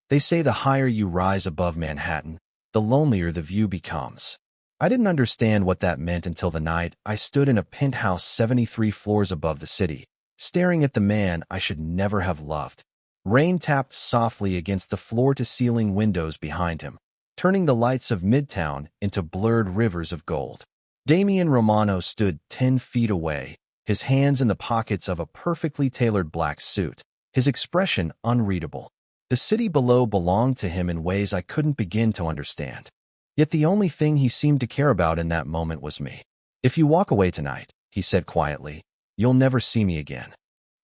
They say the higher you rise above Manhattan, the lonelier the view becomes. I didn't understand what that meant until the night I stood in a penthouse 73 floors above the city, staring at the man I should never have loved. Rain tapped softly against the floor-to-ceiling windows behind him, turning the lights of Midtown into blurred rivers of gold. Damian Romano stood 10 feet away, his hands in the pockets of a perfectly tailored black suit, his expression unreadable. The city below belonged to him in ways I couldn't begin to understand. Yet the only thing he seemed to care about in that moment was me. "If you walk away tonight," he said quietly, "you'll never see me again."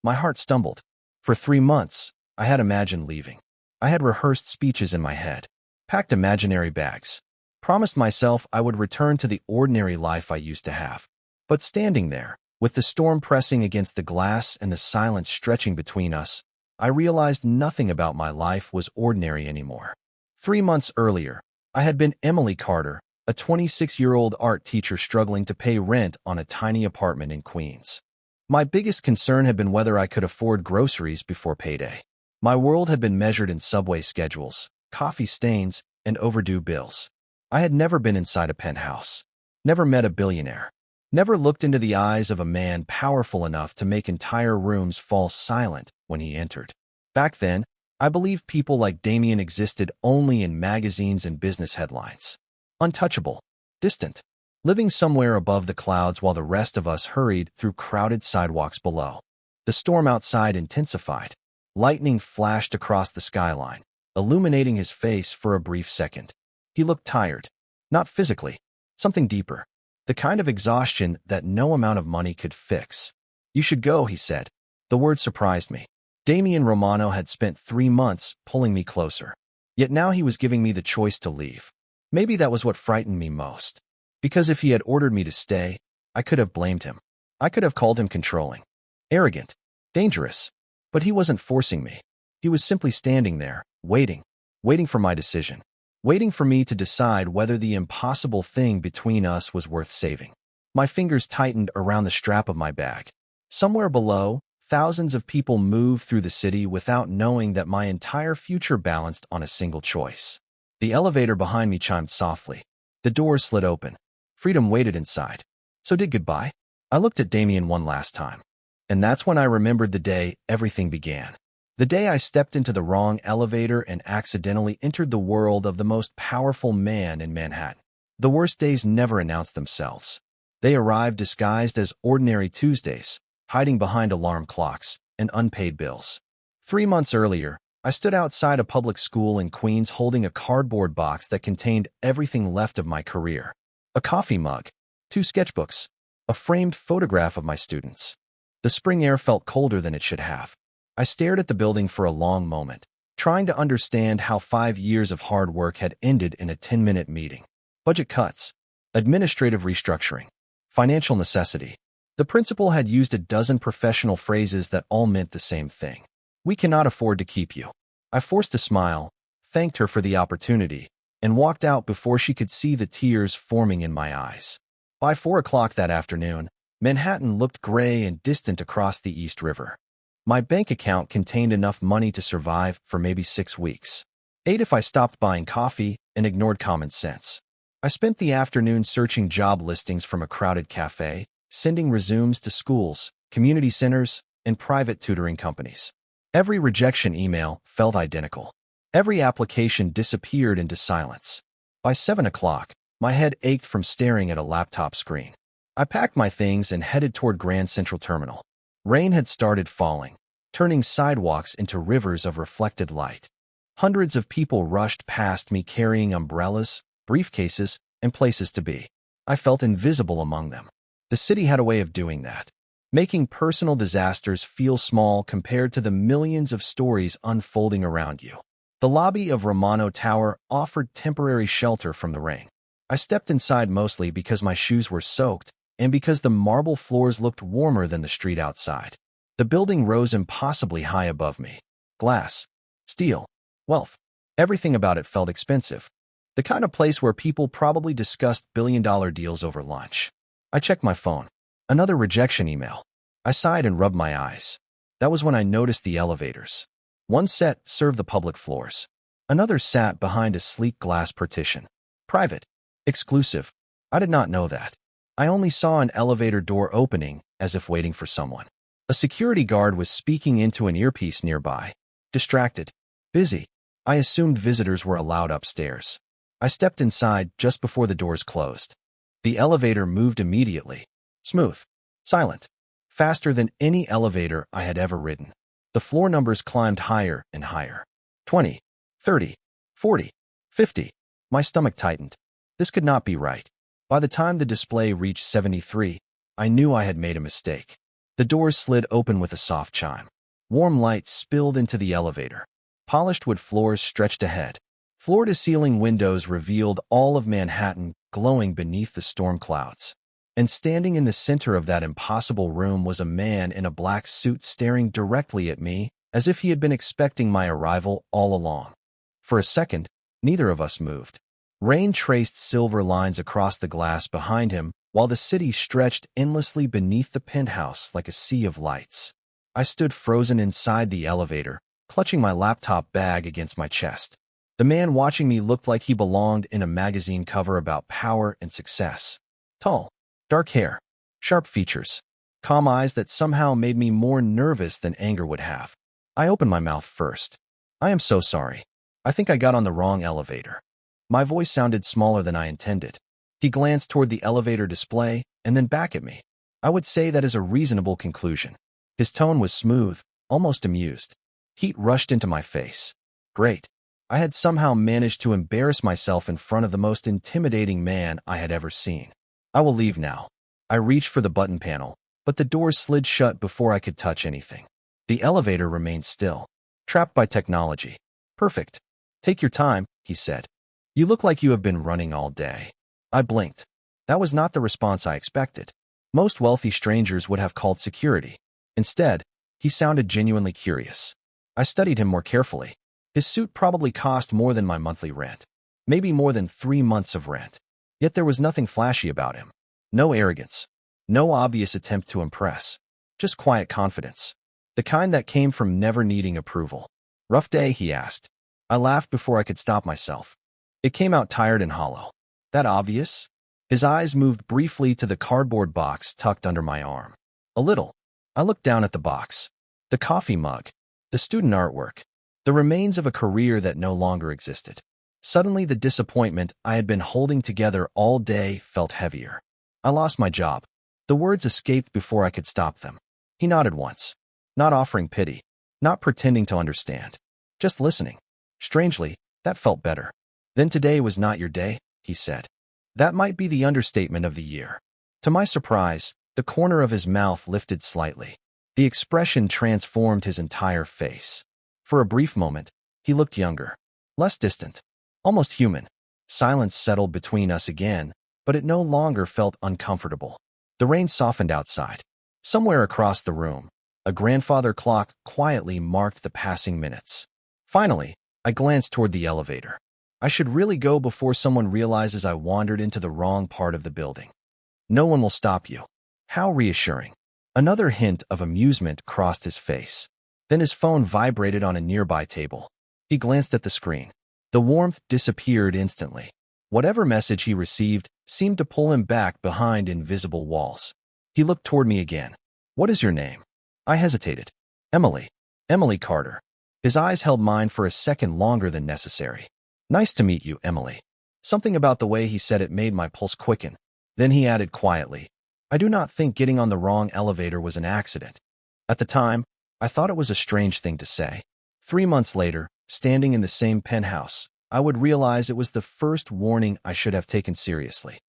My heart stumbled. For 3 months, I had imagined leaving. I had rehearsed speeches in my head, packed imaginary bags, promised myself I would return to the ordinary life I used to have. But standing there, with the storm pressing against the glass and the silence stretching between us, I realized nothing about my life was ordinary anymore. 3 months earlier, I had been Emily Carter, a 26-year-old art teacher struggling to pay rent on a tiny apartment in Queens. My biggest concern had been whether I could afford groceries before payday. My world had been measured in subway schedules, coffee stains, and overdue bills. I had never been inside a penthouse, never met a billionaire, never looked into the eyes of a man powerful enough to make entire rooms fall silent when he entered. Back then, I believed people like Damien existed only in magazines and business headlines. Untouchable, distant, living somewhere above the clouds while the rest of us hurried through crowded sidewalks below. The storm outside intensified. Lightning flashed across the skyline, illuminating his face for a brief second. He looked tired, not physically, something deeper, the kind of exhaustion that no amount of money could fix. "You should go," he said. The word surprised me. Damian Romano had spent 3 months pulling me closer, yet now he was giving me the choice to leave. Maybe that was what frightened me most, because if he had ordered me to stay, I could have blamed him. I could have called him controlling, arrogant, dangerous. But he wasn't forcing me. He was simply standing there, waiting for my decision, waiting for me to decide whether the impossible thing between us was worth saving. My fingers tightened around the strap of my bag. Somewhere below, thousands of people moved through the city without knowing that my entire future balanced on a single choice. The elevator behind me chimed softly. The doors slid open. Freedom waited inside. So did goodbye. I looked at Damien one last time. And that's when I remembered the day everything began. The day I stepped into the wrong elevator and accidentally entered the world of the most powerful man in Manhattan. The worst days never announced themselves. They arrived disguised as ordinary Tuesdays, hiding behind alarm clocks and unpaid bills. 3 months earlier, I stood outside a public school in Queens holding a cardboard box that contained everything left of my career. A coffee mug, 2 sketchbooks, a framed photograph of my students. The spring air felt colder than it should have. I stared at the building for a long moment, trying to understand how 5 years of hard work had ended in a 10-minute meeting. Budget cuts, administrative restructuring, financial necessity. The principal had used a dozen professional phrases that all meant the same thing. "We cannot afford to keep you." I forced a smile, thanked her for the opportunity, and walked out before she could see the tears forming in my eyes. By 4 o'clock that afternoon, Manhattan looked gray and distant across the East River. My bank account contained enough money to survive for maybe 6 weeks. 8 if I stopped buying coffee and ignored common sense. I spent the afternoon searching job listings from a crowded cafe, sending resumes to schools, community centers, and private tutoring companies. Every rejection email felt identical. Every application disappeared into silence. By 7 o'clock, my head ached from staring at a laptop screen. I packed my things and headed toward Grand Central Terminal. Rain had started falling, turning sidewalks into rivers of reflected light. Hundreds of people rushed past me carrying umbrellas, briefcases, and places to be. I felt invisible among them. The city had a way of doing that, making personal disasters feel small compared to the millions of stories unfolding around you. The lobby of Romano Tower offered temporary shelter from the rain. I stepped inside mostly because my shoes were soaked and because the marble floors looked warmer than the street outside. The building rose impossibly high above me. Glass, steel, wealth. Everything about it felt expensive. The kind of place where people probably discussed billion-dollar deals over lunch. I checked my phone. Another rejection email. I sighed and rubbed my eyes. That was when I noticed the elevators. One set served the public floors. Another sat behind a sleek glass partition. Private. Exclusive. I did not know that. I only saw an elevator door opening, as if waiting for someone. A security guard was speaking into an earpiece nearby. Distracted. Busy. I assumed visitors were allowed upstairs. I stepped inside just before the doors closed. The elevator moved immediately. Smooth. Silent. Faster than any elevator I had ever ridden. The floor numbers climbed higher and higher. 20, 30, 40, 50. My stomach tightened. This could not be right. By the time the display reached 73, I knew I had made a mistake. The doors slid open with a soft chime. Warm light spilled into the elevator. Polished wood floors stretched ahead. Floor-to-ceiling windows revealed all of Manhattan glowing beneath the storm clouds. And standing in the center of that impossible room was a man in a black suit staring directly at me, as if he had been expecting my arrival all along. For a second, neither of us moved. Rain traced silver lines across the glass behind him, while the city stretched endlessly beneath the penthouse like a sea of lights. I stood frozen inside the elevator, clutching my laptop bag against my chest. The man watching me looked like he belonged in a magazine cover about power and success. Tall, dark hair, sharp features, calm eyes that somehow made me more nervous than anger would have. I opened my mouth first. I am so sorry. I think I got on the wrong elevator. My voice sounded smaller than I intended. He glanced toward the elevator display and then back at me. I would say that is a reasonable conclusion. His tone was smooth, almost amused. Heat rushed into my face. Great. I had somehow managed to embarrass myself in front of the most intimidating man I had ever seen. I will leave now. I reached for the button panel, but the doors slid shut before I could touch anything. The elevator remained still. Trapped by technology. Perfect. Take your time, he said. You look like you have been running all day. I blinked. That was not the response I expected. Most wealthy strangers would have called security. Instead, he sounded genuinely curious. I studied him more carefully. His suit probably cost more than my monthly rent. Maybe more than 3 months of rent. Yet there was nothing flashy about him. No arrogance. No obvious attempt to impress. Just quiet confidence. The kind that came from never needing approval. Rough day, he asked. I laughed before I could stop myself. It came out tired and hollow. That obvious? His eyes moved briefly to the cardboard box tucked under my arm. A little. I looked down at the box. The coffee mug. The student artwork. The remains of a career that no longer existed. Suddenly, the disappointment I had been holding together all day felt heavier. I lost my job. The words escaped before I could stop them. He nodded once. Not offering pity. Not pretending to understand. Just listening. Strangely, that felt better. Then today was not your day, he said. That might be the understatement of the year. To my surprise, the corner of his mouth lifted slightly. The expression transformed his entire face. For a brief moment, he looked younger. Less distant. Almost human. Silence settled between us again, but it no longer felt uncomfortable. The rain softened outside. Somewhere across the room, a grandfather clock quietly marked the passing minutes. Finally, I glanced toward the elevator. I should really go before someone realizes I wandered into the wrong part of the building. No one will stop you. How reassuring. Another hint of amusement crossed his face. Then his phone vibrated on a nearby table. He glanced at the screen. The warmth disappeared instantly. Whatever message he received seemed to pull him back behind invisible walls. He looked toward me again. What is your name? I hesitated. Emily. Emily Carter. His eyes held mine for a second longer than necessary. Nice to meet you, Emily. Something about the way he said it made my pulse quicken. Then he added quietly, I do not think getting on the wrong elevator was an accident. At the time, I thought it was a strange thing to say. 3 months later, standing in the same penthouse, I would realize it was the first warning I should have taken seriously.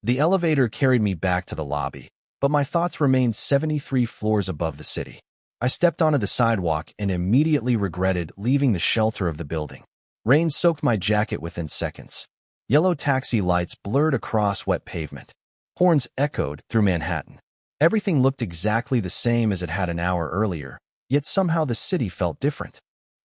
The elevator carried me back to the lobby, but my thoughts remained 73 floors above the city. I stepped onto the sidewalk and immediately regretted leaving the shelter of the building. Rain soaked my jacket within seconds. Yellow taxi lights blurred across wet pavement. Horns echoed through Manhattan. Everything looked exactly the same as it had an hour earlier, yet somehow the city felt different.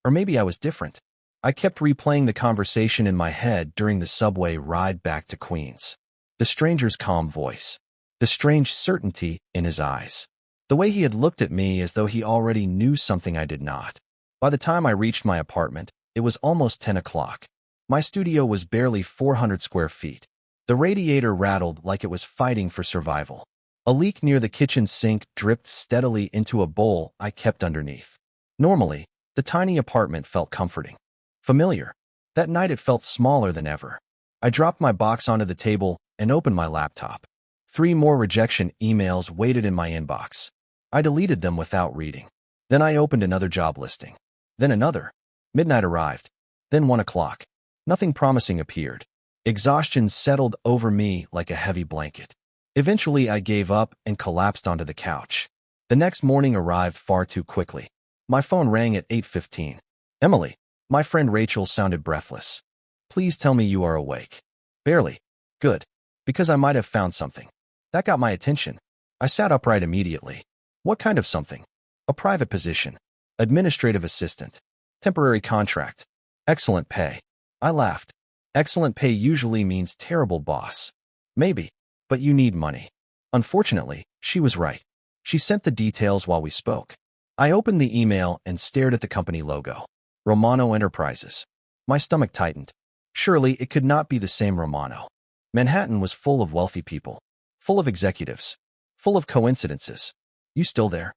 Or maybe I was different. I kept replaying the conversation in my head during the subway ride back to Queens. The stranger's calm voice. The strange certainty in his eyes. The way he had looked at me as though he already knew something I did not. By the time I reached my apartment, It was almost 10 o'clock. My studio was barely 400 square feet. The radiator rattled like it was fighting for survival. A leak near the kitchen sink dripped steadily into a bowl I kept underneath. Normally, the tiny apartment felt comforting. Familiar. That night it felt smaller than ever. I dropped my box onto the table and opened my laptop. 3 more rejection emails waited in my inbox. I deleted them without reading. Then I opened another job listing. Then another. Midnight arrived. Then 1 o'clock. Nothing promising appeared. Exhaustion settled over me like a heavy blanket. Eventually, I gave up and collapsed onto the couch. The next morning arrived far too quickly. My phone rang at 8:15. Emily. My friend Rachel sounded breathless. Please tell me you are awake. Barely. Good. Because I might have found something. That got my attention. I sat upright immediately. What kind of something? A private position. Administrative assistant. Temporary contract. Excellent pay. I laughed. Excellent pay usually means terrible boss. Maybe. But you need money. Unfortunately, she was right. She sent the details while we spoke. I opened the email and stared at the company logo. Romano Enterprises. My stomach tightened. Surely it could not be the same Romano. Manhattan was full of wealthy people. Full of executives. Full of coincidences. You still there?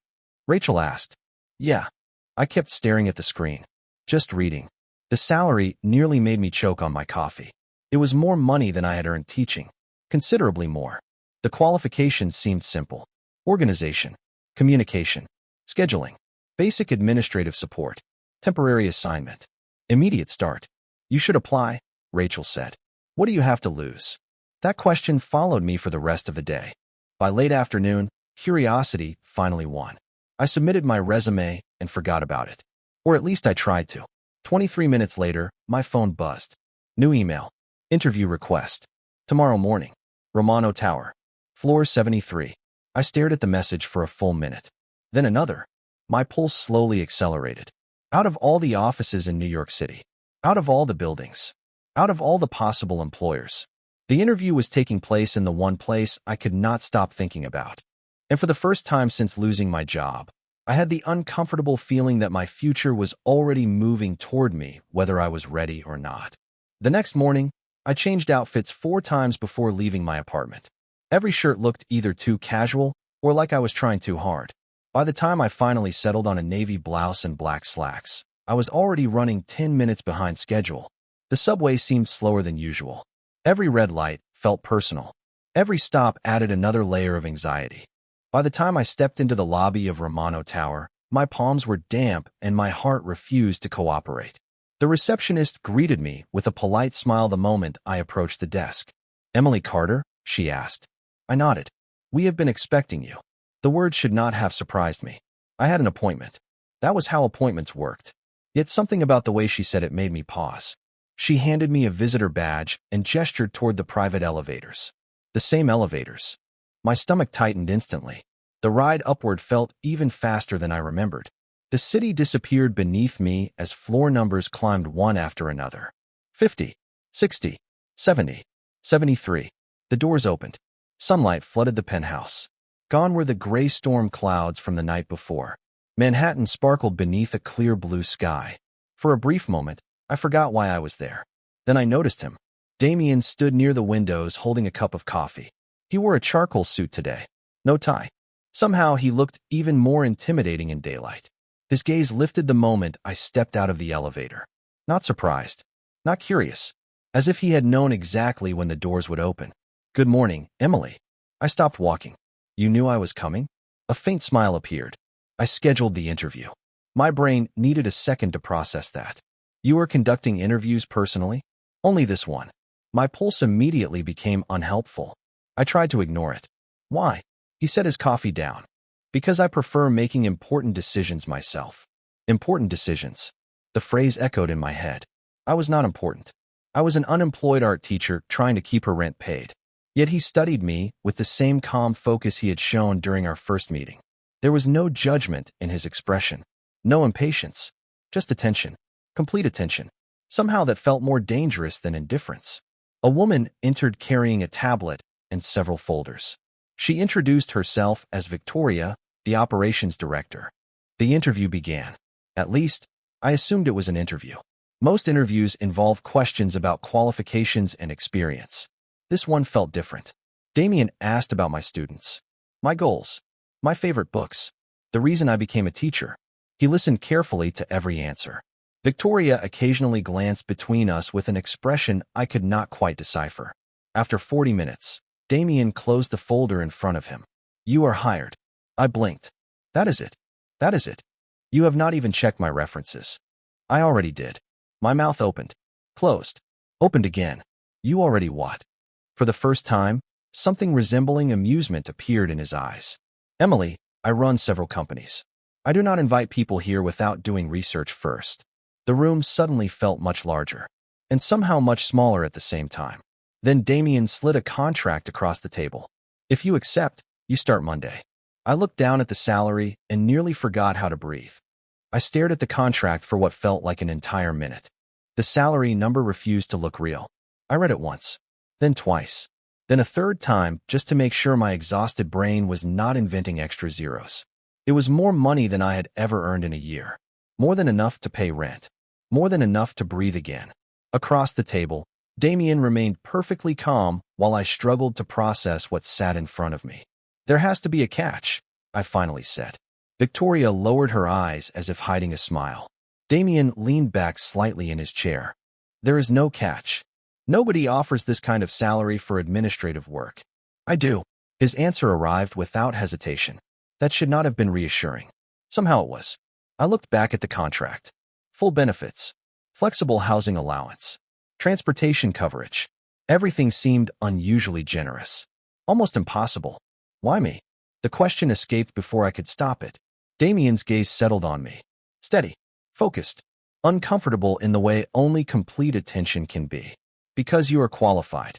Rachel asked. Yeah. I kept staring at the screen. Just reading. The salary nearly made me choke on my coffee. It was more money than I had earned teaching. Considerably more. The qualifications seemed simple. Organization. Communication. Scheduling. Basic administrative support. Temporary assignment. Immediate start. You should apply, Rachel said. What do you have to lose? That question followed me for the rest of the day. By late afternoon, curiosity finally won. I submitted my resume and forgot about it. Or at least I tried to. 23 minutes later, my phone buzzed. New email. Interview request. Tomorrow morning. Romano Tower. Floor 73. I stared at the message for a full minute. Then another. My pulse slowly accelerated. Out of all the offices in New York City. Out of all the buildings. Out of all the possible employers. The interview was taking place in the one place I could not stop thinking about. And for the first time since losing my job, I had the uncomfortable feeling that my future was already moving toward me, whether I was ready or not. The next morning, I changed outfits 4 times before leaving my apartment. Every shirt looked either too casual or like I was trying too hard. By the time I finally settled on a navy blouse and black slacks, I was already running 10 minutes behind schedule. The subway seemed slower than usual. Every red light felt personal. Every stop added another layer of anxiety. By the time I stepped into the lobby of Romano Tower, my palms were damp and my heart refused to cooperate. The receptionist greeted me with a polite smile the moment I approached the desk. Emily Carter? She asked. I nodded. We have been expecting you. The words should not have surprised me. I had an appointment. That was how appointments worked. Yet something about the way she said it made me pause. She handed me a visitor badge and gestured toward the private elevators. The same elevators. My stomach tightened instantly. The ride upward felt even faster than I remembered. The city disappeared beneath me as floor numbers climbed one after another. 50, 60, 70, 73. The doors opened. Sunlight flooded the penthouse. Gone were the gray storm clouds from the night before. Manhattan sparkled beneath a clear blue sky. For a brief moment, I forgot why I was there. Then I noticed him. Damien stood near the windows holding a cup of coffee. He wore a charcoal suit today. No tie. Somehow he looked even more intimidating in daylight. His gaze lifted the moment I stepped out of the elevator. Not surprised. Not curious. As if he had known exactly when the doors would open. Good morning, Emily. I stopped walking. You knew I was coming? A faint smile appeared. I scheduled the interview. My brain needed a second to process that. You are conducting interviews personally? Only this one. My pulse immediately became unhelpful. I tried to ignore it. Why? He set his coffee down. Because I prefer making important decisions myself. Important decisions. The phrase echoed in my head. I was not important. I was an unemployed art teacher trying to keep her rent paid. Yet he studied me with the same calm focus he had shown during our first meeting. There was no judgment in his expression. No impatience. Just attention. Complete attention. Somehow that felt more dangerous than indifference. A woman entered carrying a tablet and several folders. She introduced herself as Victoria, the operations director. The interview began. At least, I assumed it was an interview. Most interviews involve questions about qualifications and experience. This one felt different. Damien asked about my students, my goals, my favorite books, the reason I became a teacher. He listened carefully to every answer. Victoria occasionally glanced between us with an expression I could not quite decipher. After 40 minutes, Damien closed the folder in front of him. You are hired. I blinked. That is it. That is it. You have not even checked my references. I already did. My mouth opened. Closed. Opened again. You already what? For the first time, something resembling amusement appeared in his eyes. Emily, I run several companies. I do not invite people here without doing research first. The room suddenly felt much larger, and somehow much smaller at the same time. Then Damien slid a contract across the table. If you accept, you start Monday. I looked down at the salary and nearly forgot how to breathe. I stared at the contract for what felt like an entire minute. The salary number refused to look real. I read it once, then twice, then a third time just to make sure my exhausted brain was not inventing extra zeros. It was more money than I had ever earned in a year. More than enough to pay rent. More than enough to breathe again. Across the table, Damien remained perfectly calm while I struggled to process what sat in front of me. There has to be a catch, I finally said. Victoria lowered her eyes as if hiding a smile. Damien leaned back slightly in his chair. There is no catch. Nobody offers this kind of salary for administrative work. I do. His answer arrived without hesitation. That should not have been reassuring. Somehow it was. I looked back at the contract. Full benefits. Flexible housing allowance. Transportation coverage. Everything seemed unusually generous. Almost impossible. Why me? The question escaped before I could stop it. Damien's gaze settled on me. Steady. Focused. Uncomfortable in the way only complete attention can be. Because you are qualified.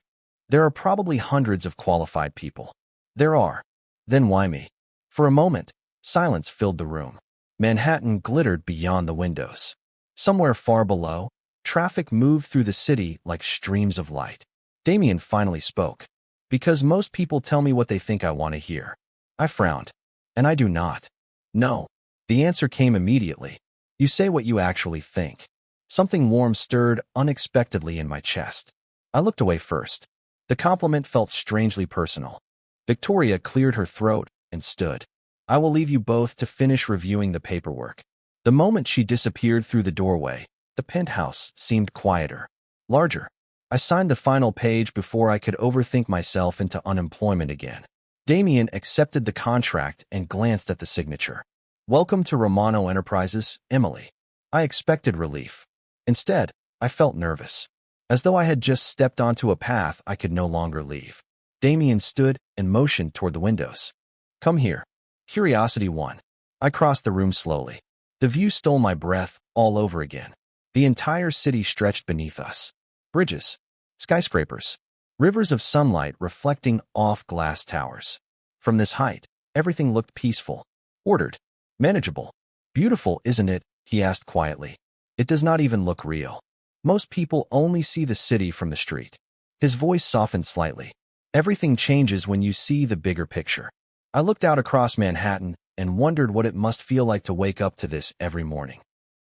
There are probably hundreds of qualified people. There are. Then why me? For a moment, silence filled the room. Manhattan glittered beyond the windows. Somewhere far below, traffic moved through the city like streams of light. Damien finally spoke. Because most people tell me what they think I want to hear. I frowned. And I do not. No. The answer came immediately. You say what you actually think. Something warm stirred unexpectedly in my chest. I looked away first. The compliment felt strangely personal. Victoria cleared her throat and stood. I will leave you both to finish reviewing the paperwork. The moment she disappeared through the doorway, the penthouse seemed quieter, larger. I signed the final page before I could overthink myself into unemployment again. Damien accepted the contract and glanced at the signature. Welcome to Romano Enterprises, Emily. I expected relief. Instead, I felt nervous, as though I had just stepped onto a path I could no longer leave. Damien stood and motioned toward the windows. Come here. Curiosity won. I crossed the room slowly. The view stole my breath all over again. The entire city stretched beneath us. Bridges, skyscrapers, rivers of sunlight reflecting off glass towers. From this height, everything looked peaceful, ordered, manageable. Beautiful, isn't it? He asked quietly. It does not even look real. Most people only see the city from the street. His voice softened slightly. Everything changes when you see the bigger picture. I looked out across Manhattan and wondered what it must feel like to wake up to this every morning.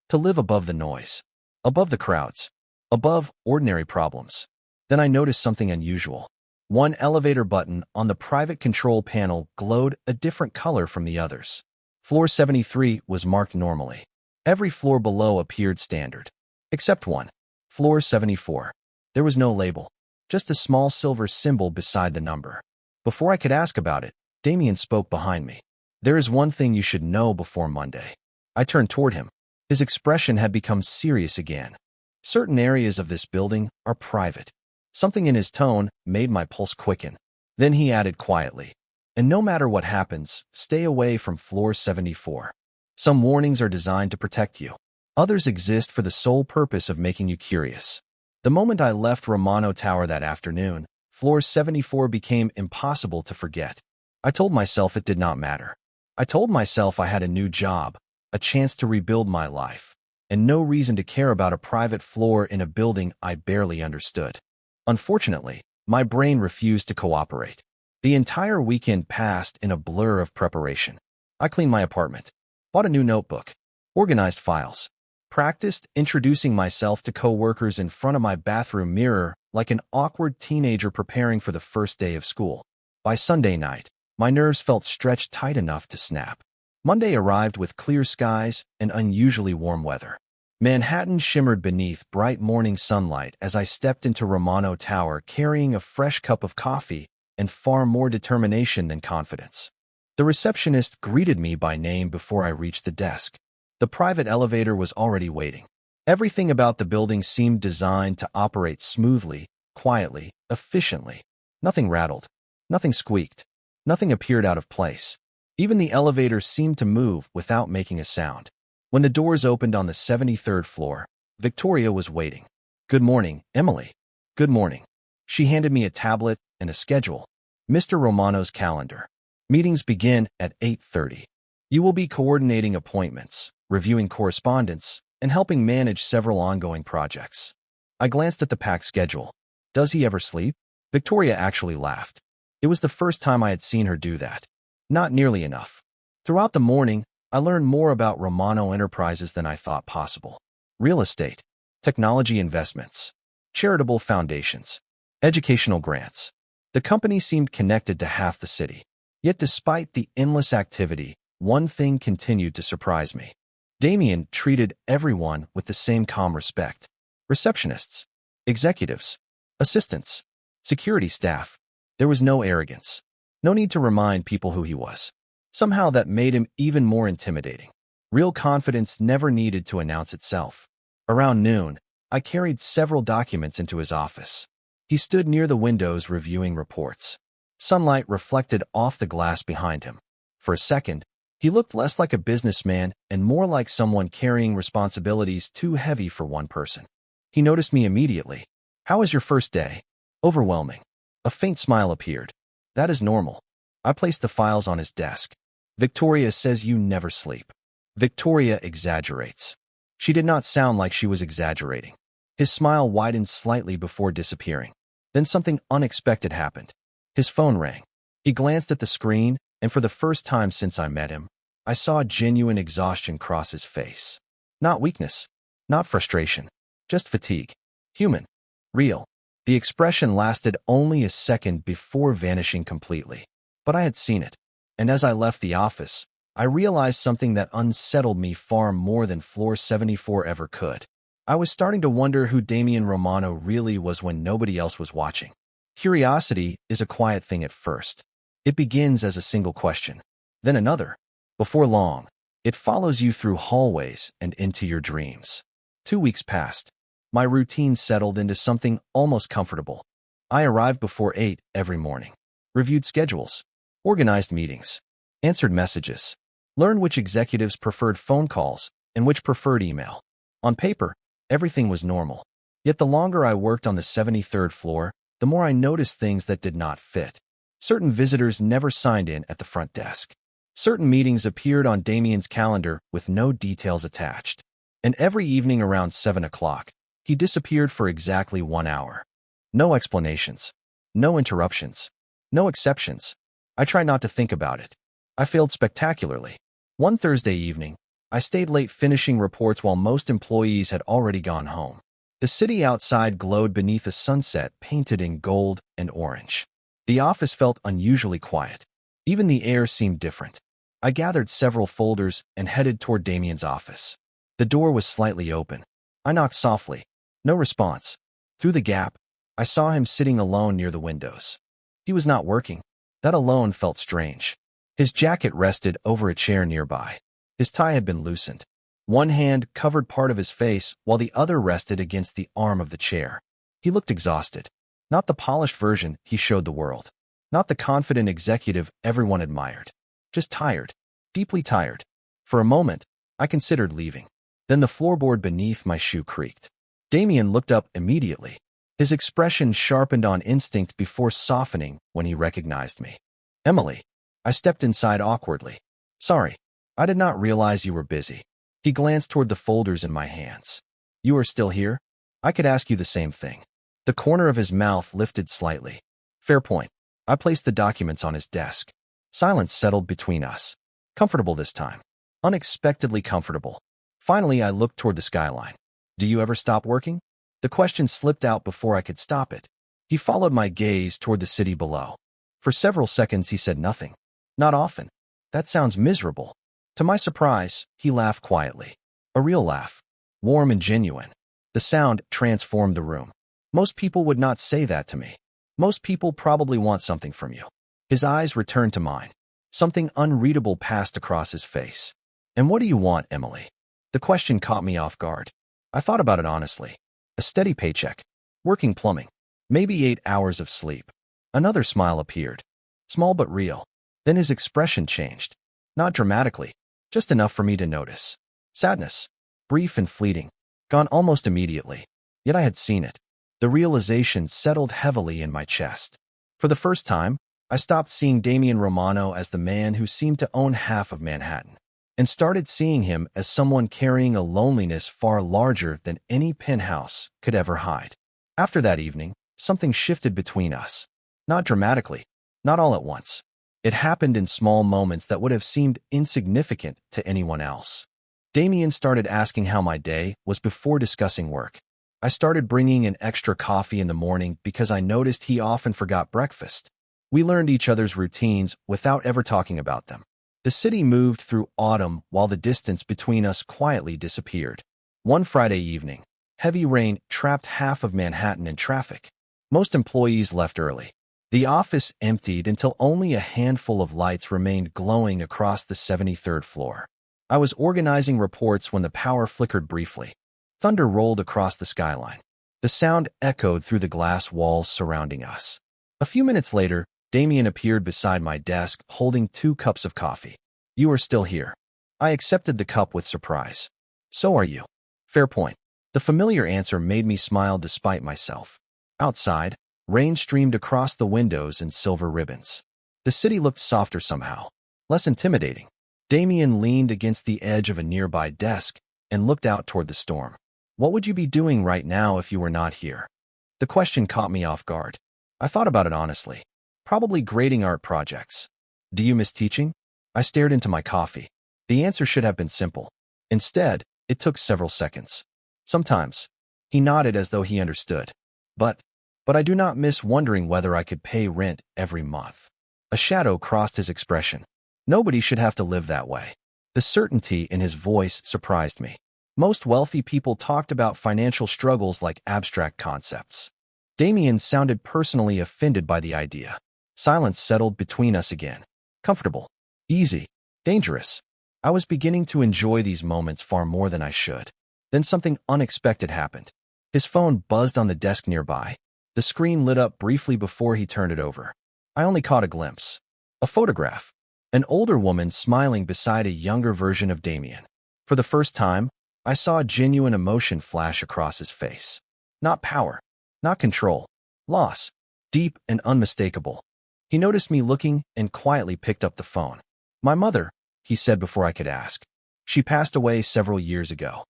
To live above the noise, above the crowds, above ordinary problems. Then I noticed something unusual. One elevator button on the private control panel glowed a different color from the others. Floor 73 was marked normally. Every floor below appeared standard. Except one. Floor 74. There was no label, just a small silver symbol beside the number. Before I could ask about it, Damien spoke behind me. There is one thing you should know before Monday. I turned toward him. His expression had become serious again. Certain areas of this building are private. Something in his tone made my pulse quicken. Then he added quietly, and no matter what happens, stay away from floor 74. Some warnings are designed to protect you. Others exist for the sole purpose of making you curious. The moment I left Romano Tower that afternoon, floor 74 became impossible to forget. I told myself it did not matter. I told myself I had a new job, a chance to rebuild my life, and no reason to care about a private floor in a building I barely understood. Unfortunately, my brain refused to cooperate. The entire weekend passed in a blur of preparation. I cleaned my apartment, bought a new notebook, organized files, Practiced introducing myself to coworkers in front of my bathroom mirror like an awkward teenager preparing for the first day of school. By Sunday night, my nerves felt stretched tight enough to snap. Monday arrived with clear skies and unusually warm weather. Manhattan shimmered beneath bright morning sunlight as I stepped into Romano Tower carrying a fresh cup of coffee and far more determination than confidence. The receptionist greeted me by name before I reached the desk. The private elevator was already waiting. Everything about the building seemed designed to operate smoothly, quietly, efficiently. Nothing rattled. Nothing squeaked. Nothing appeared out of place. Even the elevator seemed to move without making a sound. When the doors opened on the 73rd floor, Victoria was waiting. "Good morning, Emily." "Good morning." She handed me a tablet and a schedule. "Mr. Romano's calendar. Meetings begin at 8:30. You will be coordinating appointments, reviewing correspondence, and helping manage several ongoing projects." I glanced at the packed schedule. Does he ever sleep? Victoria actually laughed. It was the first time I had seen her do that. Not nearly enough. Throughout the morning, I learned more about Romano Enterprises than I thought possible. Real estate, technology investments, charitable foundations, educational grants. The company seemed connected to half the city. Yet despite the endless activity, one thing continued to surprise me. Damien treated everyone with the same calm respect. Receptionists, executives, assistants, security staff. There was no arrogance. No need to remind people who he was. Somehow that made him even more intimidating. Real confidence never needed to announce itself. Around noon, I carried several documents into his office. He stood near the windows reviewing reports. Sunlight reflected off the glass behind him. For a second, he looked less like a businessman and more like someone carrying responsibilities too heavy for one person. He noticed me immediately. "How was your first day?" "Overwhelming." A faint smile appeared. "That is normal." I placed the files on his desk. "Victoria says you never sleep." "Victoria exaggerates." She did not sound like she was exaggerating. His smile widened slightly before disappearing. Then something unexpected happened. His phone rang. He glanced at the screen, and for the first time since I met him, I saw genuine exhaustion cross his face. Not weakness, not frustration, just fatigue. Human. Real. The expression lasted only a second before vanishing completely. But I had seen it. And as I left the office, I realized something that unsettled me far more than Floor 74 ever could. I was starting to wonder who Damien Romano really was when nobody else was watching. Curiosity is a quiet thing at first. It begins as a single question, then another. Before long, it follows you through hallways and into your dreams. 2 weeks passed. My routine settled into something almost comfortable. I arrived before 8 every morning, reviewed schedules, organized meetings, answered messages, learned which executives preferred phone calls and which preferred email. On paper, everything was normal. Yet the longer I worked on the 73rd floor, the more I noticed things that did not fit. Certain visitors never signed in at the front desk. Certain meetings appeared on Damien's calendar with no details attached. And every evening around 7 o'clock, he disappeared for exactly 1 hour. No explanations. No interruptions. No exceptions. I tried not to think about it. I failed spectacularly. One Thursday evening, I stayed late finishing reports while most employees had already gone home. The city outside glowed beneath a sunset painted in gold and orange. The office felt unusually quiet. Even the air seemed different. I gathered several folders and headed toward Damien's office. The door was slightly open. I knocked softly. No response. Through the gap, I saw him sitting alone near the windows. He was not working. That alone felt strange. His jacket rested over a chair nearby. His tie had been loosened. One hand covered part of his face while the other rested against the arm of the chair. He looked exhausted. Not the polished version he showed the world. Not the confident executive everyone admired. Just tired. Deeply tired. For a moment, I considered leaving. Then the floorboard beneath my shoe creaked. Damien looked up immediately. His expression sharpened on instinct before softening when he recognized me. "Emily." I stepped inside awkwardly. "Sorry. I did not realize you were busy." He glanced toward the folders in my hands. "You are still here? I could ask you the same thing." The corner of his mouth lifted slightly. "Fair point." I placed the documents on his desk. Silence settled between us. Comfortable this time. Unexpectedly comfortable. Finally, I looked toward the skyline. Do you ever stop working? The question slipped out before I could stop it. He followed my gaze toward the city below. For several seconds, he said nothing. Not often. That sounds miserable. To my surprise, he laughed quietly. A real laugh. Warm and genuine. The sound transformed the room. Most people would not say that to me. Most people probably want something from you. His eyes returned to mine. Something unreadable passed across his face. And what do you want, Emily? The question caught me off guard. I thought about it honestly. A steady paycheck. Working plumbing. Maybe 8 hours of sleep. Another smile appeared. Small but real. Then his expression changed. Not dramatically. Just enough for me to notice. Sadness. Brief and fleeting. Gone almost immediately. Yet I had seen it. The realization settled heavily in my chest. For the first time, I stopped seeing Damian Romano as the man who seemed to own half of Manhattan, and started seeing him as someone carrying a loneliness far larger than any penthouse could ever hide. After that evening, something shifted between us. Not dramatically, not all at once. It happened in small moments that would have seemed insignificant to anyone else. Damian started asking how my day was before discussing work. I started bringing an extra coffee in the morning because I noticed he often forgot breakfast. We learned each other's routines without ever talking about them. The city moved through autumn while the distance between us quietly disappeared. One Friday evening, heavy rain trapped half of Manhattan in traffic. Most employees left early. The office emptied until only a handful of lights remained glowing across the 73rd floor. I was organizing reports when the power flickered briefly. Thunder rolled across the skyline. The sound echoed through the glass walls surrounding us. A few minutes later, Damian appeared beside my desk, holding 2 cups of coffee. You are still here. I accepted the cup with surprise. So are you. Fair point. The familiar answer made me smile despite myself. Outside, rain streamed across the windows in silver ribbons. The city looked softer somehow, less intimidating. Damian leaned against the edge of a nearby desk and looked out toward the storm. What would you be doing right now if you were not here? The question caught me off guard. I thought about it honestly. Probably grading art projects. Do you miss teaching? I stared into my coffee. The answer should have been simple. Instead, it took several seconds. Sometimes. He nodded as though he understood. But I do not miss wondering whether I could pay rent every month. A shadow crossed his expression. Nobody should have to live that way. The certainty in his voice surprised me. Most wealthy people talked about financial struggles like abstract concepts. Damian sounded personally offended by the idea. Silence settled between us again. Comfortable. Easy. Dangerous. I was beginning to enjoy these moments far more than I should. Then something unexpected happened. His phone buzzed on the desk nearby. The screen lit up briefly before he turned it over. I only caught a glimpse. A photograph. An older woman smiling beside a younger version of Damian. For the first time, I saw a genuine emotion flash across his face. Not power. Not control. Loss. Deep and unmistakable. He noticed me looking and quietly picked up the phone. My mother, he said before I could ask. She passed away several years ago.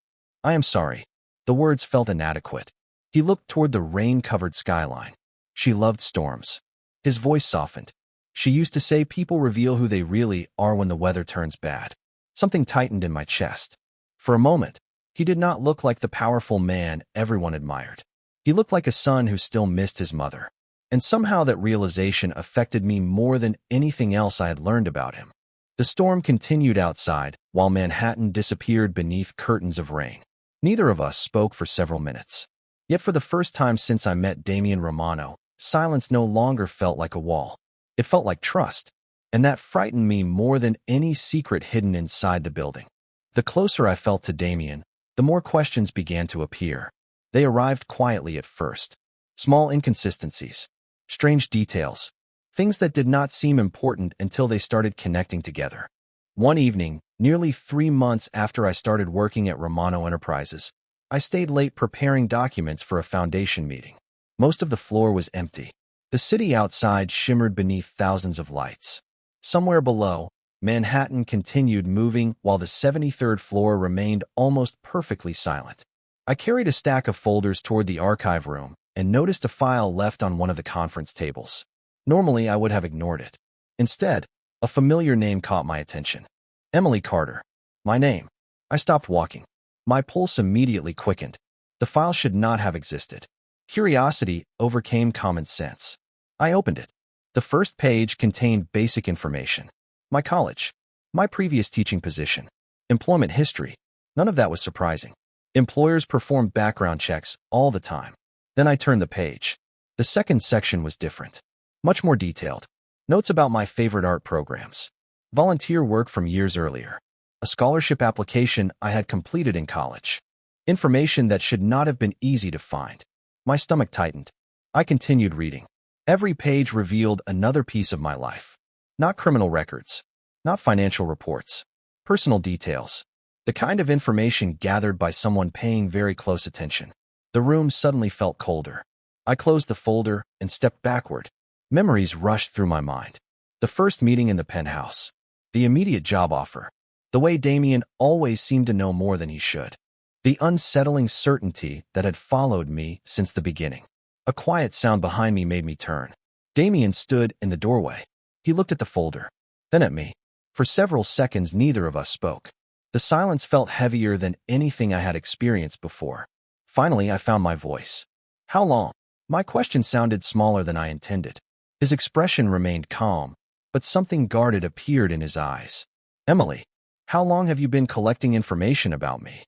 I am sorry. The words felt inadequate. He looked toward the rain-covered skyline. She loved storms. His voice softened. She used to say people reveal who they really are when the weather turns bad. Something tightened in my chest. For a moment, he did not look like the powerful man everyone admired. He looked like a son who still missed his mother. And somehow that realization affected me more than anything else I had learned about him. The storm continued outside, while Manhattan disappeared beneath curtains of rain. Neither of us spoke for several minutes. Yet for the first time since I met Damian Romano, silence no longer felt like a wall. It felt like trust. And that frightened me more than any secret hidden inside the building. The closer I felt to Damian, the more questions began to appear. They arrived quietly at first. Small inconsistencies. Strange details. Things that did not seem important until they started connecting together. One evening, nearly 3 months after I started working at Romano Enterprises, I stayed late preparing documents for a foundation meeting. Most of the floor was empty. The city outside shimmered beneath thousands of lights. Somewhere below, Manhattan continued moving while the 73rd floor remained almost perfectly silent. I carried a stack of folders toward the archive room and noticed a file left on one of the conference tables. Normally, I would have ignored it. Instead, a familiar name caught my attention. Emily Carter. My name. I stopped walking. My pulse immediately quickened. The file should not have existed. Curiosity overcame common sense. I opened it. The first page contained basic information. My college. My previous teaching position. Employment history. None of that was surprising. Employers perform background checks all the time. Then I turned the page. The second section was different. Much more detailed. Notes about my favorite art programs. Volunteer work from years earlier. A scholarship application I had completed in college. Information that should not have been easy to find. My stomach tightened. I continued reading. Every page revealed another piece of my life. Not criminal records. Not financial reports. Personal details. The kind of information gathered by someone paying very close attention. The room suddenly felt colder. I closed the folder and stepped backward. Memories rushed through my mind. The first meeting in the penthouse. The immediate job offer. The way Damien always seemed to know more than he should. The unsettling certainty that had followed me since the beginning. A quiet sound behind me made me turn. Damien stood in the doorway. He looked at the folder, then at me. For several seconds, neither of us spoke. The silence felt heavier than anything I had experienced before. Finally, I found my voice. How long? My question sounded smaller than I intended. His expression remained calm, but something guarded appeared in his eyes. Emily, how long have you been collecting information about me?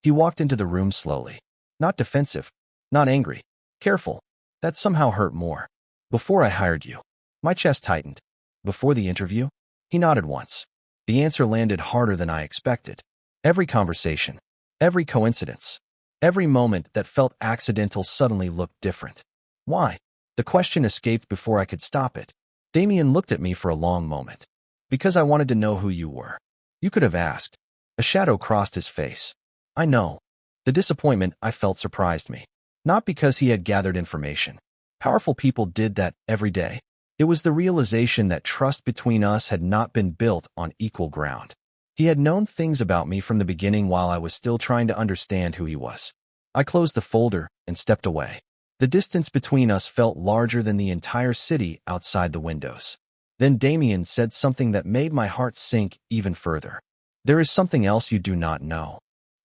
He walked into the room slowly. Not defensive, not angry. Careful. That somehow hurt more. Before I hired you. My chest tightened. Before the interview? He nodded once. The answer landed harder than I expected. Every conversation, every coincidence, every moment that felt accidental suddenly looked different. Why? The question escaped before I could stop it. Damien looked at me for a long moment. Because I wanted to know who you were. You could have asked. A shadow crossed his face. I know. The disappointment I felt surprised me. Not because he had gathered information. Powerful people did that every day. It was the realization that trust between us had not been built on equal ground. He had known things about me from the beginning while I was still trying to understand who he was. I closed the folder and stepped away. The distance between us felt larger than the entire city outside the windows. Then Damien said something that made my heart sink even further. There is something else you do not know.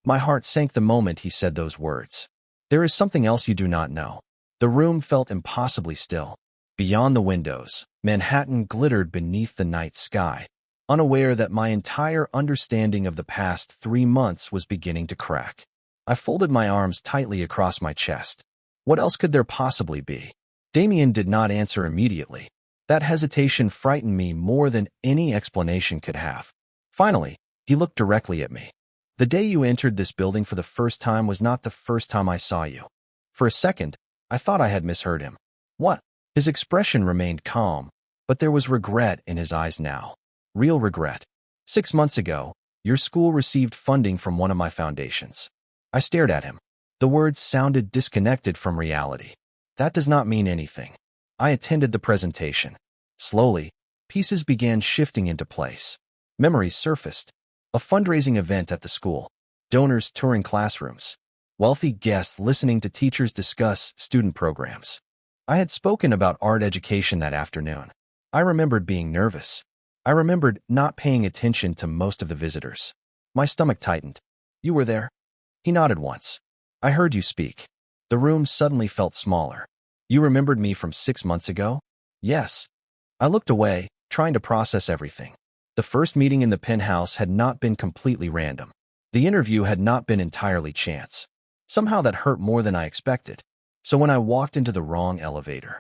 My heart sank the moment he said those words. There is something else you do not know. The room felt impossibly still. Beyond the windows, Manhattan glittered beneath the night sky, unaware that my entire understanding of the past 3 months was beginning to crack. I folded my arms tightly across my chest. What else could there possibly be? Damien did not answer immediately. That hesitation frightened me more than any explanation could have. Finally, he looked directly at me. The day you entered this building for the first time was not the first time I saw you. For a second, I thought I had misheard him. What? His expression remained calm, but there was regret in his eyes now. Real regret. 6 months ago, your school received funding from one of my foundations. I stared at him. The words sounded disconnected from reality. That does not mean anything. I attended the presentation. Slowly, pieces began shifting into place. Memories surfaced. A fundraising event at the school. Donors touring classrooms. Wealthy guests listening to teachers discuss student programs. I had spoken about art education that afternoon. I remembered being nervous. I remembered not paying attention to most of the visitors. My stomach tightened. You were there? He nodded once. I heard you speak. The room suddenly felt smaller. You remembered me from 6 months ago? Yes. I looked away, trying to process everything. The first meeting in the penthouse had not been completely random. The interview had not been entirely chance. Somehow that hurt more than I expected. So when I walked into the wrong elevator,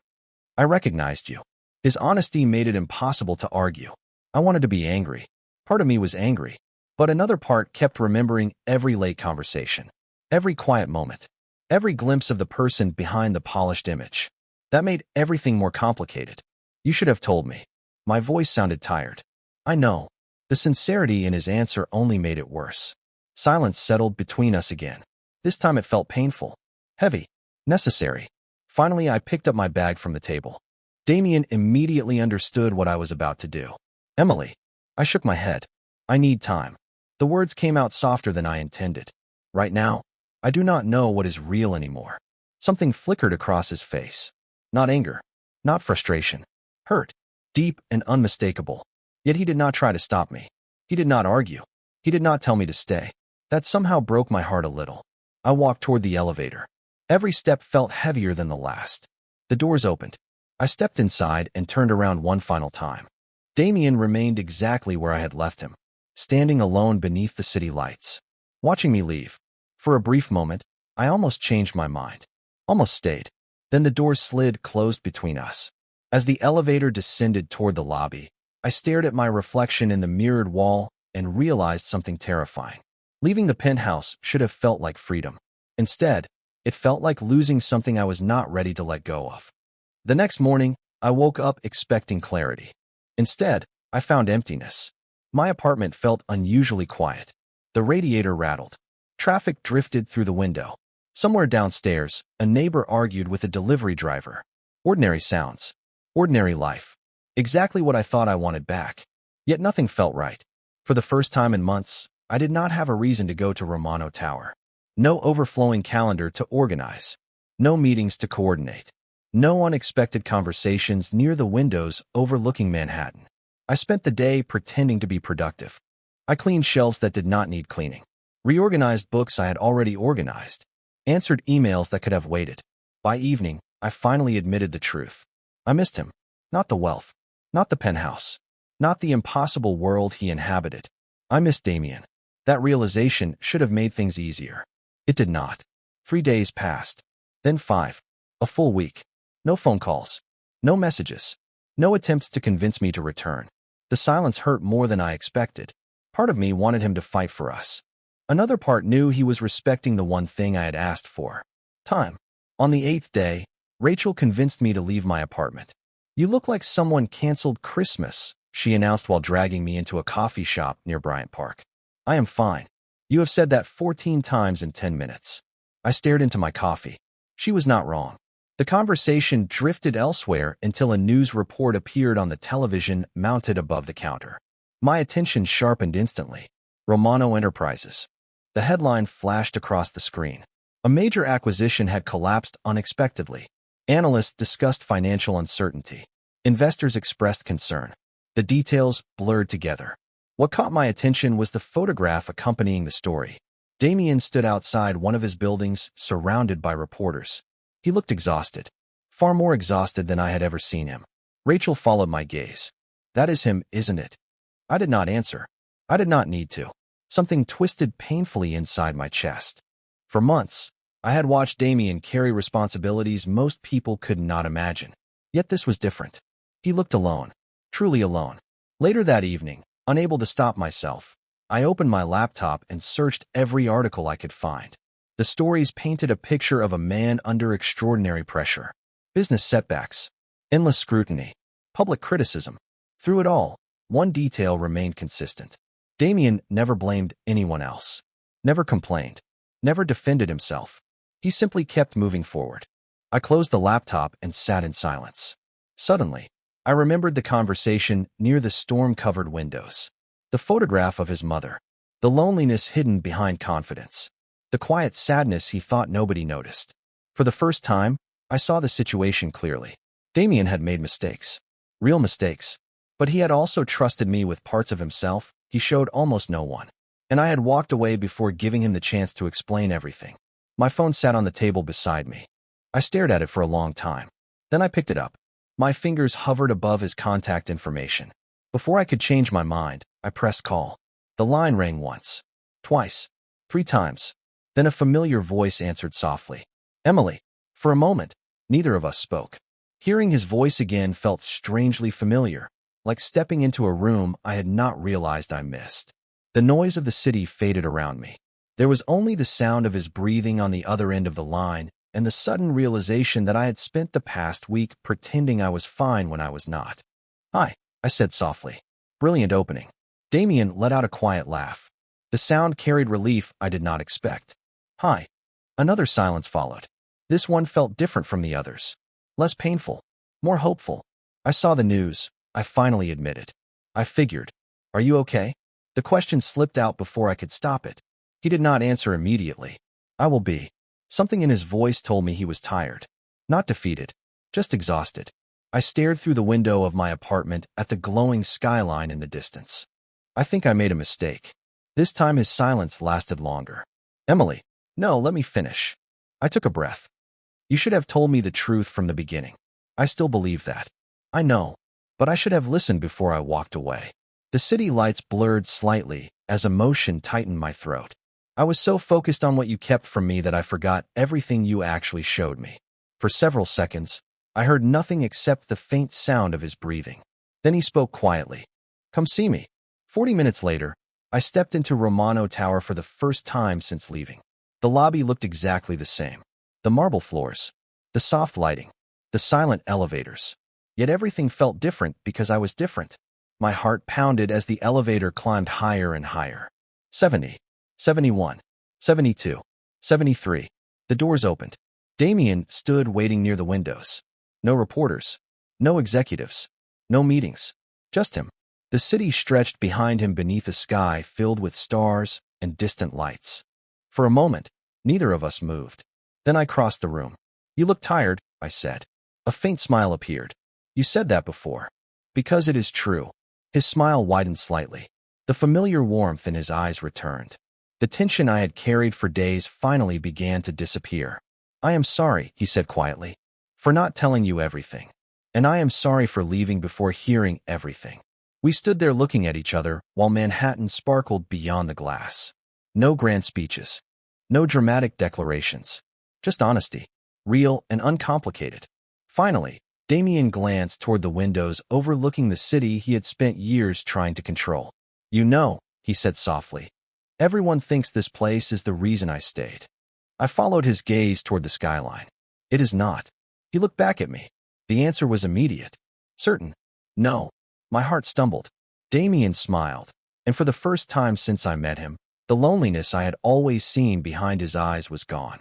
I recognized you. His honesty made it impossible to argue. I wanted to be angry. Part of me was angry, but another part kept remembering every late conversation, every quiet moment, every glimpse of the person behind the polished image. That made everything more complicated. You should have told me. My voice sounded tired. I know. The sincerity in his answer only made it worse. Silence settled between us again. This time it felt painful, heavy, necessary. Finally, I picked up my bag from the table. Damien immediately understood what I was about to do. Emily. I shook my head. I need time. The words came out softer than I intended. Right now, I do not know what is real anymore. Something flickered across his face. Not anger, not frustration. Hurt, deep and unmistakable. Yet he did not try to stop me. He did not argue. He did not tell me to stay. That somehow broke my heart a little. I walked toward the elevator. Every step felt heavier than the last. The doors opened. I stepped inside and turned around one final time. Damien remained exactly where I had left him, standing alone beneath the city lights, watching me leave. For a brief moment, I almost changed my mind. Almost stayed. Then the doors slid closed between us. As the elevator descended toward the lobby, I stared at my reflection in the mirrored wall and realized something terrifying. Leaving the penthouse should have felt like freedom. Instead, it felt like losing something I was not ready to let go of. The next morning, I woke up expecting clarity. Instead, I found emptiness. My apartment felt unusually quiet. The radiator rattled. Traffic drifted through the window. Somewhere downstairs, a neighbor argued with a delivery driver. Ordinary sounds. Ordinary life. Exactly what I thought I wanted back. Yet nothing felt right. For the first time in months, I did not have a reason to go to Romano Tower. No overflowing calendar to organize. No meetings to coordinate. No unexpected conversations near the windows overlooking Manhattan. I spent the day pretending to be productive. I cleaned shelves that did not need cleaning. Reorganized books I had already organized. Answered emails that could have waited. By evening, I finally admitted the truth. I missed him. Not the wealth. Not the penthouse. Not the impossible world he inhabited. I missed Damien. That realization should have made things easier. It did not. 3 days passed. Then 5. A full week. No phone calls. No messages. No attempts to convince me to return. The silence hurt more than I expected. Part of me wanted him to fight for us. Another part knew he was respecting the one thing I had asked for. Time. On the 8th day, Rachel convinced me to leave my apartment. "You look like someone canceled Christmas," she announced while dragging me into a coffee shop near Bryant Park. "I am fine. You have said that 14 times in 10 minutes. I stared into my coffee. She was not wrong. The conversation drifted elsewhere until a news report appeared on the television mounted above the counter. My attention sharpened instantly. Romano Enterprises. The headline flashed across the screen. A major acquisition had collapsed unexpectedly. Analysts discussed financial uncertainty. Investors expressed concern. The details blurred together. What caught my attention was the photograph accompanying the story. Damien stood outside one of his buildings, surrounded by reporters. He looked exhausted. Far more exhausted than I had ever seen him. Rachel followed my gaze. "That is him, isn't it?" I did not answer. I did not need to. Something twisted painfully inside my chest. For months, I had watched Damien carry responsibilities most people could not imagine. Yet this was different. He looked alone. Truly alone. Later that evening, unable to stop myself, I opened my laptop and searched every article I could find. The stories painted a picture of a man under extraordinary pressure. Business setbacks. Endless scrutiny. Public criticism. Through it all, one detail remained consistent. Damien never blamed anyone else. Never complained. Never defended himself. He simply kept moving forward. I closed the laptop and sat in silence. Suddenly, I remembered the conversation near the storm-covered windows. The photograph of his mother. The loneliness hidden behind confidence. The quiet sadness he thought nobody noticed. For the first time, I saw the situation clearly. Damien had made mistakes. Real mistakes. But he had also trusted me with parts of himself he showed almost no one. And I had walked away before giving him the chance to explain everything. My phone sat on the table beside me. I stared at it for a long time. Then I picked it up. My fingers hovered above his contact information. Before I could change my mind, I pressed call. The line rang once. Twice. 3 times. Then a familiar voice answered softly. "Emily." For a moment, neither of us spoke. Hearing his voice again felt strangely familiar, like stepping into a room I had not realized I missed. The noise of the city faded around me. There was only the sound of his breathing on the other end of the line and the sudden realization that I had spent the past week pretending I was fine when I was not. "Hi," I said softly. Brilliant opening. Damien let out a quiet laugh. The sound carried relief I did not expect. "Hi." Another silence followed. This one felt different from the others. Less painful. More hopeful. "I saw the news," I finally admitted. "I figured. Are you okay?" The question slipped out before I could stop it. He did not answer immediately. "I will be." Something in his voice told me he was tired. Not defeated. Just exhausted. I stared through the window of my apartment at the glowing skyline in the distance. "I think I made a mistake." This time his silence lasted longer. Emily, no, let me finish. I took a breath. You should have told me the truth from the beginning. I still believe that. I know, but I should have listened before I walked away. The city lights blurred slightly as emotion tightened my throat. I was so focused on what you kept from me that I forgot everything you actually showed me. For several seconds, I heard nothing except the faint sound of his breathing. Then he spoke quietly. Come see me. 40 minutes later, I stepped into Romano Tower for the first time since leaving. The lobby looked exactly the same. The marble floors, the soft lighting, the silent elevators. Yet everything felt different because I was different. My heart pounded as the elevator climbed higher and higher. 70, 71, 72, 73. The doors opened. Damien stood waiting near the windows. No reporters, no executives, no meetings, just him. The city stretched behind him beneath a sky filled with stars and distant lights. For a moment, neither of us moved. Then I crossed the room. You look tired, I said. A faint smile appeared. You said that before. Because it is true. His smile widened slightly. The familiar warmth in his eyes returned. The tension I had carried for days finally began to disappear. I am sorry, he said quietly, for not telling you everything. And I am sorry for leaving before hearing everything. We stood there looking at each other while Manhattan sparkled beyond the glass. No grand speeches. No dramatic declarations. Just honesty. Real and uncomplicated. Finally, Damien glanced toward the windows overlooking the city he had spent years trying to control. You know, he said softly, everyone thinks this place is the reason I stayed. I followed his gaze toward the skyline. It is not. He looked back at me. The answer was immediate. Certain. No. My heart stumbled. Damien smiled, and for the first time since I met him, the loneliness I had always seen behind his eyes was gone.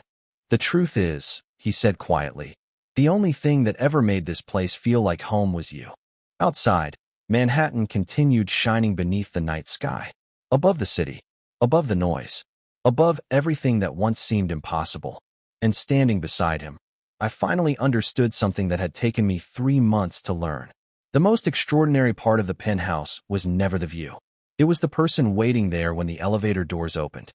The truth is, he said quietly, the only thing that ever made this place feel like home was you. Outside, Manhattan continued shining beneath the night sky. Above the city, above the noise, above everything that once seemed impossible. And standing beside him, I finally understood something that had taken me 3 months to learn. The most extraordinary part of the penthouse was never the view. It was the person waiting there when the elevator doors opened.